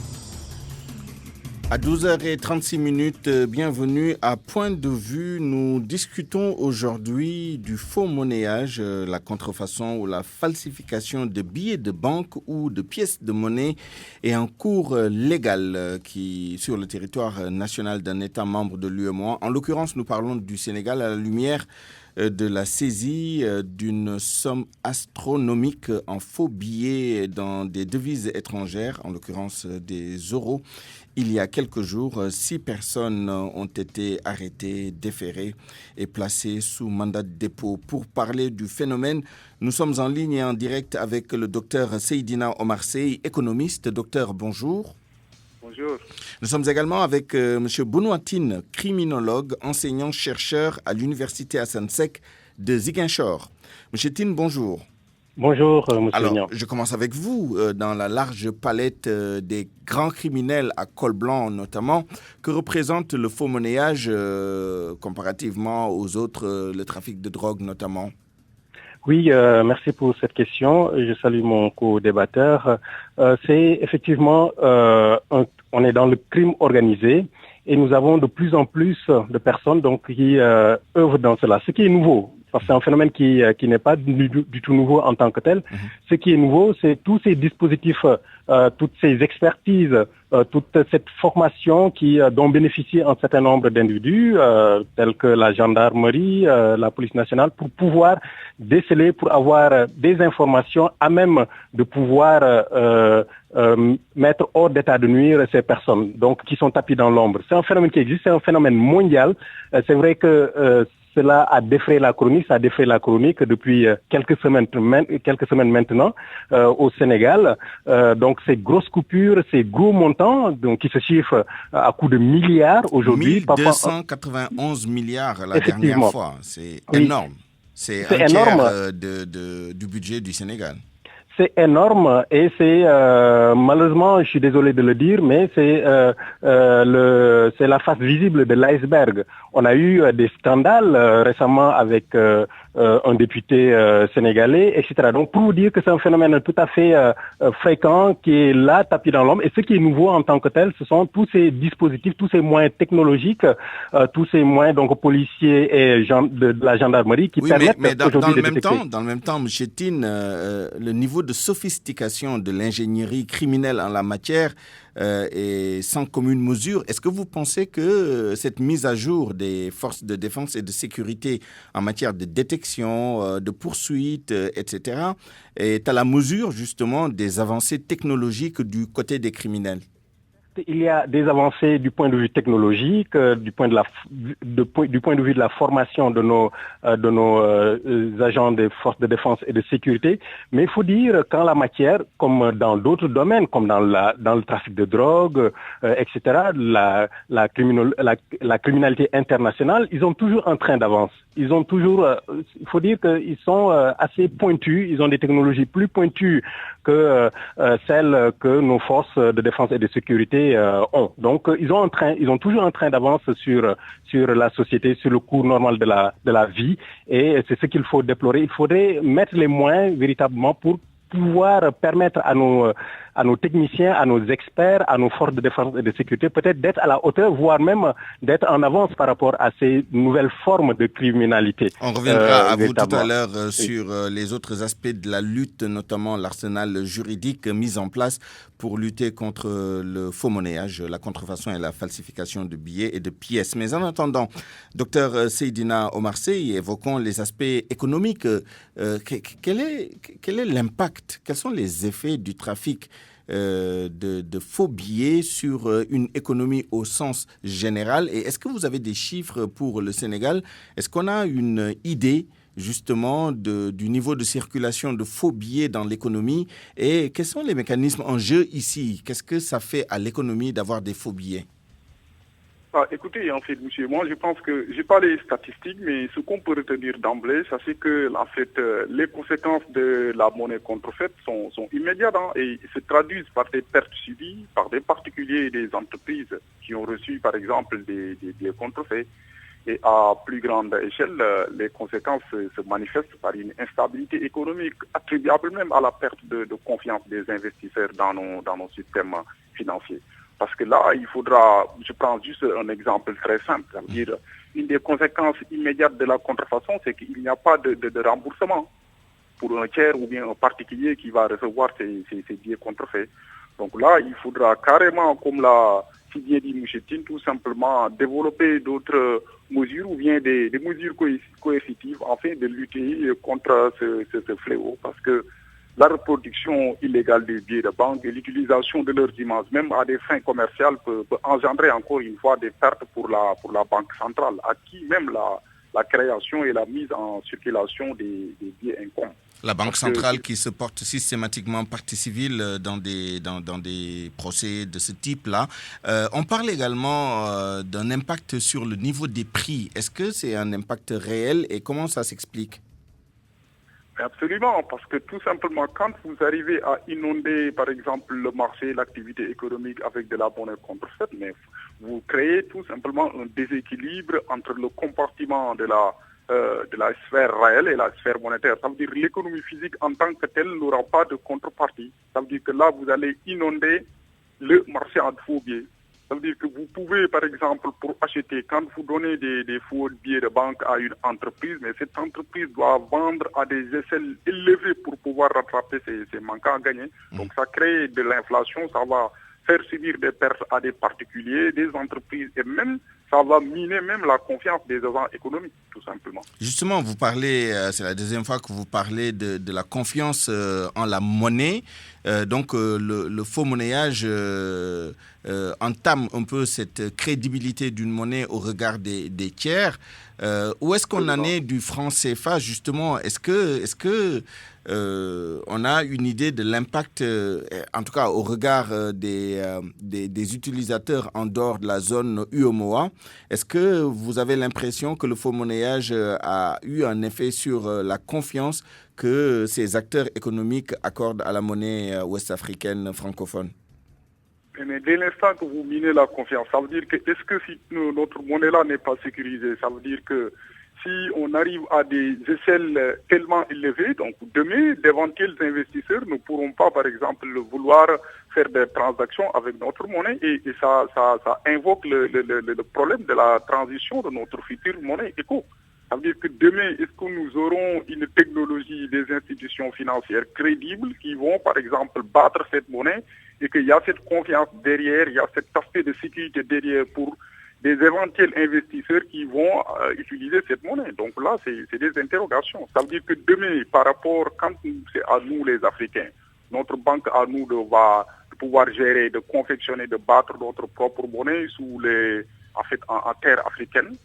B: À 12h36, bienvenue à Point de vue. Nous discutons aujourd'hui du faux monnayage, la contrefaçon ou la falsification de billets de banque ou de pièces de monnaie est en cours légal sur le territoire national d'un État membre de l'UEMOA. En l'occurrence, nous parlons du Sénégal à la lumière de la saisie d'une somme astronomique en faux billets dans des devises étrangères, en l'occurrence des euros. Il y a quelques jours, 6 personnes ont été arrêtées, déférées et placées sous mandat de dépôt. Pour parler du phénomène, nous sommes en ligne et en direct avec le docteur Seydina Omar Sey, économiste. Docteur, bonjour.
F: Bonjour.
B: Nous sommes également avec M. Bounouatine, criminologue, enseignant-chercheur à l'université Hassan Sek de Ziguinchor. M. Tine, bonjour.
F: Bonjour, M.
B: Alors,
F: Vignan.
B: je commence avec vous. Dans la large palette des grands criminels à col blanc notamment, que représente le faux monnayage comparativement aux autres, le trafic de drogue notamment?
F: Oui, merci pour cette question. Je salue mon co-débatteur. C'est effectivement, on est dans le crime organisé et nous avons de plus en plus de personnes qui œuvrent dans cela, ce qui est nouveau. Parce que c'est un phénomène qui n'est pas du tout nouveau en tant que tel. Ce qui est nouveau, c'est tous ces dispositifs, toutes ces expertises, toute cette formation dont bénéficient un certain nombre d'individus, tels que la gendarmerie, la police nationale, pour pouvoir déceler, pour avoir des informations à même de pouvoir mettre hors d'état de nuire ces personnes, donc qui sont tapis dans l'ombre. C'est un phénomène qui existe, c'est un phénomène mondial. C'est vrai que cela a défrayé la chronique depuis quelques semaines maintenant au Sénégal. Donc ces grosses coupures, ces gros montants qui se chiffrent à coups de milliards aujourd'hui.
B: 1291 milliards la dernière fois. C'est énorme. C'est un tiers du budget du Sénégal.
F: C'est énorme et c'est malheureusement, je suis désolé de le dire, mais c'est la face visible de l'iceberg. On a eu des scandales récemment avec un député sénégalais, etc. Donc pour vous dire que c'est un phénomène tout à fait fréquent qui est là, tapis dans l'ombre. Et ce qui est nouveau en tant que tel, ce sont tous ces dispositifs, tous ces moyens technologiques, tous ces moyens donc policiers et de la gendarmerie qui permettent aujourd'hui de détecter.
B: Dans le même temps, M. Tine, le niveau de sophistication de l'ingénierie criminelle en la matière est sans commune mesure. Est-ce que vous pensez que cette mise à jour des forces de défense et de sécurité en matière de détection, de poursuite, etc., est à la mesure justement des avancées technologiques du côté des criminels?
F: Il y a des avancées du point de vue technologique, du point de vue de la formation de nos agents des forces de défense et de sécurité. Mais il faut dire qu'en la matière, comme dans d'autres domaines, comme dans le trafic de drogue, etc., la criminalité internationale, ils ont toujours un train d'avance. Ils ont toujours, il faut dire qu'ils sont assez pointus. Ils ont des technologies plus pointues que celles que nos forces de défense et de sécurité ont. Donc ils ont toujours un train d'avance sur la société, sur le cours normal de la vie, et c'est ce qu'il faut déplorer. Il faudrait mettre les moyens véritablement pour pouvoir permettre à nos techniciens, à nos experts, à nos forces de défense et de sécurité, peut-être d'être à la hauteur, voire même d'être en avance par rapport à ces nouvelles formes de criminalité.
B: On reviendra à vous tout à l'heure sur les autres aspects de la lutte, notamment l'arsenal juridique mis en place pour lutter contre le faux monnayage, la contrefaçon et la falsification de billets et de pièces. Mais en attendant, docteur Seydina Omar Sey, évoquons les aspects économiques. Quel est l'impact, quels sont les effets du trafic de faux billets sur une économie au sens général? Et est-ce que vous avez des chiffres pour le Sénégal? Est-ce qu'on a une idée justement du niveau de circulation de faux billets dans l'économie? Et quels sont les mécanismes en jeu ici? Qu'est-ce que ça fait à l'économie d'avoir des faux billets?
G: Écoutez, en fait, monsieur, moi je pense que, je n'ai pas les statistiques, mais ce qu'on peut retenir d'emblée, ça c'est que, en fait, les conséquences de la monnaie contrefaite sont immédiates et se traduisent par des pertes subies par des particuliers et des entreprises qui ont reçu, par exemple, des billets contrefaits. Et à plus grande échelle, les conséquences se manifestent par une instabilité économique attribuable même à la perte de confiance des investisseurs dans nos systèmes financiers. Parce que là, il faudra, je prends juste un exemple très simple, c'est-à-dire une des conséquences immédiates de la contrefaçon, c'est qu'il n'y a pas de remboursement pour un tiers ou bien un particulier qui va recevoir ces billets contrefaits. Donc là, il faudra carrément, comme l'a si bien dit M. Tine, tout simplement développer d'autres mesures ou bien des mesures coercitives afin de lutter contre ce fléau, parce que la reproduction illégale des billets de banque et l'utilisation de leurs images, même à des fins commerciales, peut engendrer encore une fois des pertes pour la Banque centrale, à qui même la création et la mise en circulation des billets incombent.
B: La Banque centrale qui se porte systématiquement partie civile dans des procès de ce type-là. On parle également d'un impact sur le niveau des prix. Est-ce que c'est un impact réel et comment ça s'explique ?
G: Absolument, parce que tout simplement, quand vous arrivez à inonder, par exemple, le marché, l'activité économique avec de la monnaie contrefaite, mais vous créez tout simplement un déséquilibre entre le compartiment de la sphère réelle et la sphère monétaire. Ça veut dire que l'économie physique en tant que telle n'aura pas de contrepartie. Ça veut dire que là, vous allez inonder le marché en faux billets. Ça veut dire que vous pouvez, par exemple, pour acheter, quand vous donnez des faux billets de banque à une entreprise, mais cette entreprise doit vendre à des échelles élevées pour pouvoir rattraper ses manquants à gagner. Donc ça crée de l'inflation, ça va faire subir des pertes à des particuliers, des entreprises, et même ça va miner même la confiance des agents économiques, tout simplement.
B: Justement, vous parlez, c'est la deuxième fois que vous parlez de la confiance en la monnaie. Donc le faux monnayage entame un peu cette crédibilité d'une monnaie au regard des tiers. Où est-ce qu'on en est du franc CFA, justement ? Est-ce que on a une idée de l'impact, en tout cas au regard des utilisateurs en dehors de la zone UEMOA? Est-ce que vous avez l'impression que le faux monnayage a eu un effet sur la confiance que ces acteurs économiques accordent à la monnaie ouest-africaine francophone?
G: Mais dès l'instant que vous minez la confiance, ça veut dire que est-ce que si notre monnaie-là n'est pas sécurisée, ça veut dire que si on arrive à des échelles tellement élevées, donc demain, d'éventuels investisseurs ne pourront pas, par exemple, vouloir faire des transactions avec notre monnaie et ça invoque le problème de la transition de notre future monnaie éco. Ça veut dire que demain, est-ce que nous aurons une technologie des institutions financières crédibles qui vont, par exemple, battre cette monnaie et qu'il y a cette confiance derrière, il y a cet aspect de sécurité derrière pour des éventuels investisseurs qui vont utiliser cette monnaie. Donc là, c'est des interrogations. Ça veut dire que demain, par rapport, quand c'est à nous les Africains, notre banque à nous de pouvoir gérer, de confectionner, de battre notre propre monnaie en terre africaine.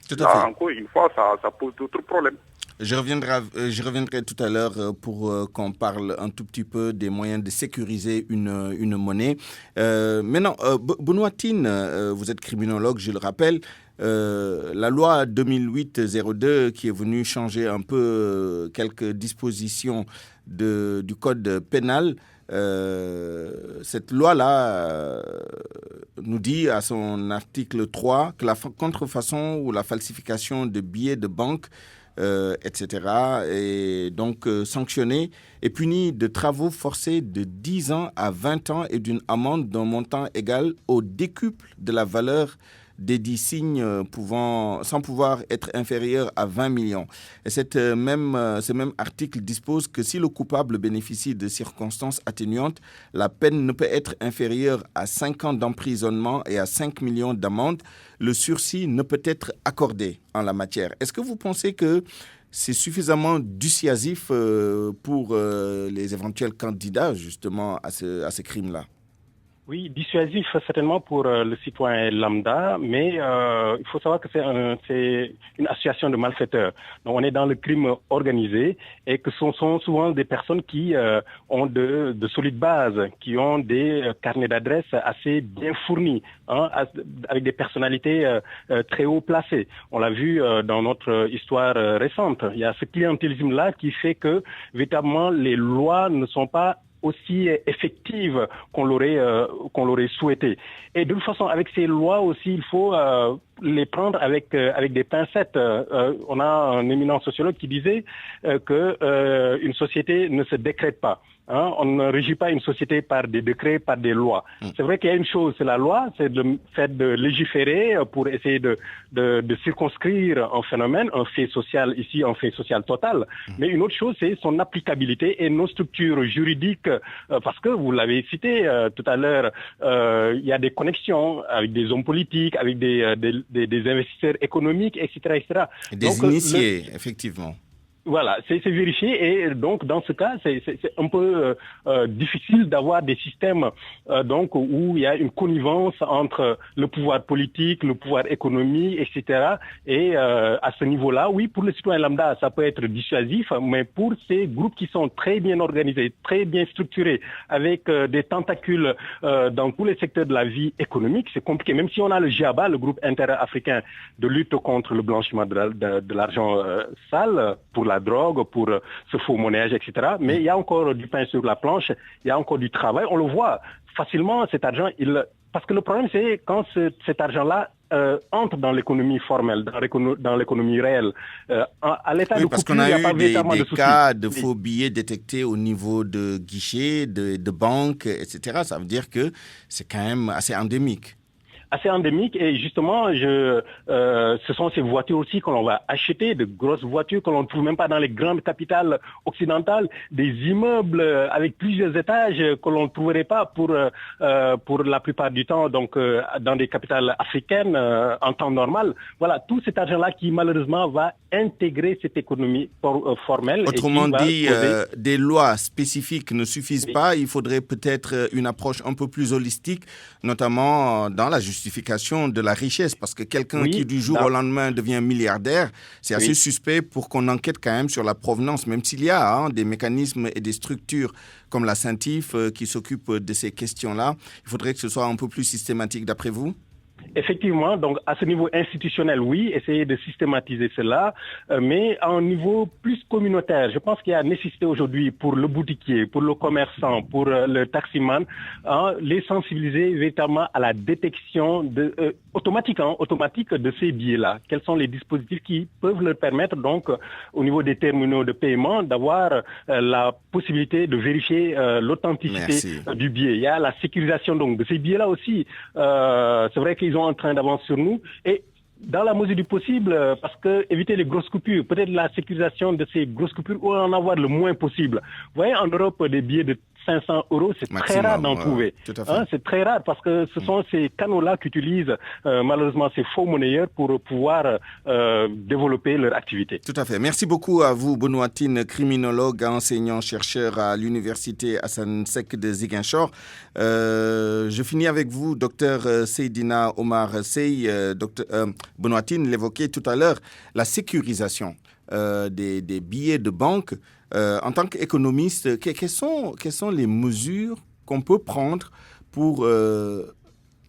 B: Tout à fait.
G: Là, encore une fois, ça pose d'autres problèmes.
B: Je reviendrai tout à l'heure pour qu'on parle un tout petit peu des moyens de sécuriser une monnaie. Maintenant, Benoît Tine, vous êtes criminologue, je le rappelle. La loi 2008-02 qui est venue changer un peu quelques dispositions du code pénal, cette loi-là nous dit à son article 3 que la contrefaçon ou la falsification de billets de banque etc., et donc sanctionné et puni de travaux forcés de 10 ans à 20 ans et d'une amende d'un montant égal au décuple de la valeur des 10 signes sans pouvoir être inférieur à 20 millions. Et ce même article dispose que si le coupable bénéficie de circonstances atténuantes, la peine ne peut être inférieure à 5 ans d'emprisonnement et à 5 millions d'amende. Le sursis ne peut être accordé en la matière. Est-ce que vous pensez que c'est suffisamment dissuasif pour les éventuels candidats justement à ce crime-là ?
F: Oui, dissuasif certainement pour le citoyen lambda, mais il faut savoir que c'est une association de malfaiteurs. Donc on est dans le crime organisé et que ce sont souvent des personnes qui ont de solides bases, qui ont des carnets d'adresses assez bien fournis, avec des personnalités très haut placées. On l'a vu dans notre histoire récente. Il y a ce clientélisme-là qui fait que véritablement les lois ne sont pas aussi effectives qu'on l'aurait souhaité. Et de toute façon, avec ces lois aussi, il faut les prendre avec des pincettes. On a un éminent sociologue qui disait que une société ne se décrète pas. On ne régit pas une société par des décrets, par des lois. C'est vrai qu'il y a une chose, c'est la loi, c'est le fait de légiférer pour essayer de circonscrire un phénomène, un fait social ici, un fait social total. Mais une autre chose, c'est son applicabilité et nos structures juridiques, parce que vous l'avez cité tout à l'heure, il y a des connexions avec des hommes politiques, avec des investisseurs économiques, etc., etc.
B: Des initiés, effectivement.
F: Voilà, c'est vérifié et donc dans ce cas, c'est un peu difficile d'avoir des systèmes donc où il y a une connivence entre le pouvoir politique, le pouvoir économique, etc. Et à ce niveau-là, oui, pour le citoyen lambda, ça peut être dissuasif, mais pour ces groupes qui sont très bien organisés, très bien structurés, avec des tentacules dans tous les secteurs de la vie économique, c'est compliqué. Même si on a le GIABA, le groupe interafricain de lutte contre le blanchiment de l'argent sale, pour la drogue, pour ce faux monnayage, etc. Mais il y a encore du pain sur la planche, il y a encore du travail. On le voit facilement, cet argent, parce que le problème, c'est quand cet argent-là entre dans l'économie formelle, dans l'économie réelle. À l'état de
B: parce qu'on a eu des cas de faux billets détectés au niveau de guichets, de banques, etc. Ça veut dire que c'est quand même assez endémique.
F: Assez endémique et justement, ce sont ces voitures aussi que l'on va acheter, de grosses voitures que l'on ne trouve même pas dans les grandes capitales occidentales, des immeubles avec plusieurs étages que l'on ne trouverait pas pour la plupart du temps, donc dans des capitales africaines en temps normal. Voilà, tout cet argent-là qui malheureusement va intégrer cette économie formelle.
B: Autrement dit, des lois spécifiques ne suffisent pas, il faudrait peut-être une approche un peu plus holistique, notamment dans la justification de la richesse, parce que quelqu'un qui du jour au lendemain devient milliardaire, c'est assez suspect pour qu'on enquête quand même sur la provenance, même s'il y a des mécanismes et des structures comme la CENTIF qui s'occupent de ces questions-là. Il faudrait que ce soit un peu plus systématique d'après vous ?
F: Effectivement, donc à ce niveau institutionnel, oui, essayer de systématiser cela, mais à un niveau plus communautaire. Je pense qu'il y a nécessité aujourd'hui pour le boutiquier, pour le commerçant, pour le taximan, les sensibiliser véritablement à la détection automatique de ces billets-là. Quels sont les dispositifs qui peuvent leur permettre donc au niveau des terminaux de paiement d'avoir la possibilité de vérifier l'authenticité du billet. Il y a la sécurisation donc de ces billets-là aussi. C'est vrai qu'ils ont en train d'avance sur nous et dans la mesure du possible, parce que éviter les grosses coupures, peut-être la sécurisation de ces grosses coupures ou en avoir le moins possible. Vous voyez, en Europe, des billets de 500 €, c'est très rare d'en trouver. C'est très rare parce que ce sont ces canaux-là qu'utilisent malheureusement ces faux monnayeurs pour pouvoir développer leur activité.
B: Tout à fait. Merci beaucoup à vous, Benoîtine, criminologue, enseignant-chercheur à l'université Hassan Sek de Ziguinchor. Je finis avec vous, docteur Seydina Omar Sey. Benoîtine l'évoquait tout à l'heure, la sécurisation des billets de banque. En tant qu'économiste, quelles sont les mesures qu'on peut prendre pour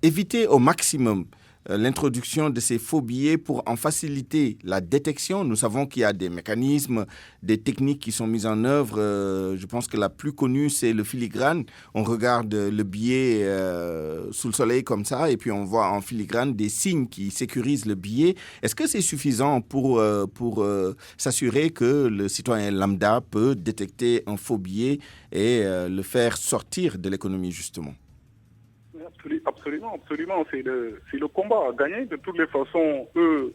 B: éviter au maximum l'introduction de ces faux billets pour en faciliter la détection? Nous savons qu'il y a des mécanismes, des techniques qui sont mises en œuvre. Je pense que la plus connue, c'est le filigrane. On regarde le billet sous le soleil comme ça et puis on voit en filigrane des signes qui sécurisent le billet. Est-ce que c'est suffisant pour s'assurer que le citoyen lambda peut détecter un faux billet et le faire sortir de l'économie, justement?
G: Absolument. C'est le combat à gagner. De toutes les façons, eux,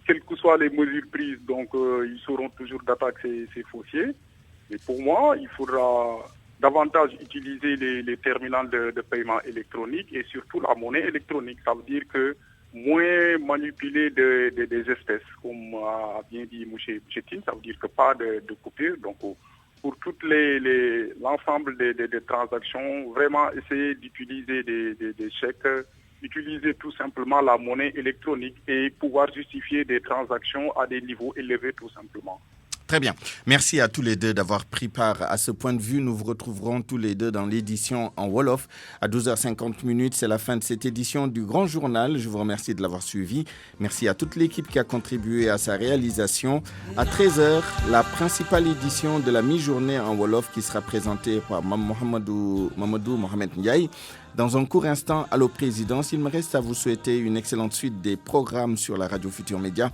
G: quelles que soient les mesures prises, donc ils sauront toujours d'attaquer ces faussiers. Et pour moi, il faudra davantage utiliser les terminaux de paiement électronique et surtout la monnaie électronique. Ça veut dire que moins manipuler des espèces, comme a bien dit M. Tine, ça veut dire que pas de coupure. Donc, pour toutes l'ensemble des transactions, vraiment essayer d'utiliser des chèques, utiliser tout simplement la monnaie électronique et pouvoir justifier des transactions à des niveaux élevés tout simplement.
B: Très bien. Merci à tous les deux d'avoir pris part à ce point de vue. Nous vous retrouverons tous les deux dans l'édition en Wolof à 12h50. C'est la fin de cette édition du Grand Journal. Je vous remercie de l'avoir suivi. Merci à toute l'équipe qui a contribué à sa réalisation. À 13h, la principale édition de la mi-journée en Wolof qui sera présentée par Mamadou Mohamed Ndiaye. Dans un court instant, Allô Présidence, il me reste à vous souhaiter une excellente suite des programmes sur la radio Futur Média.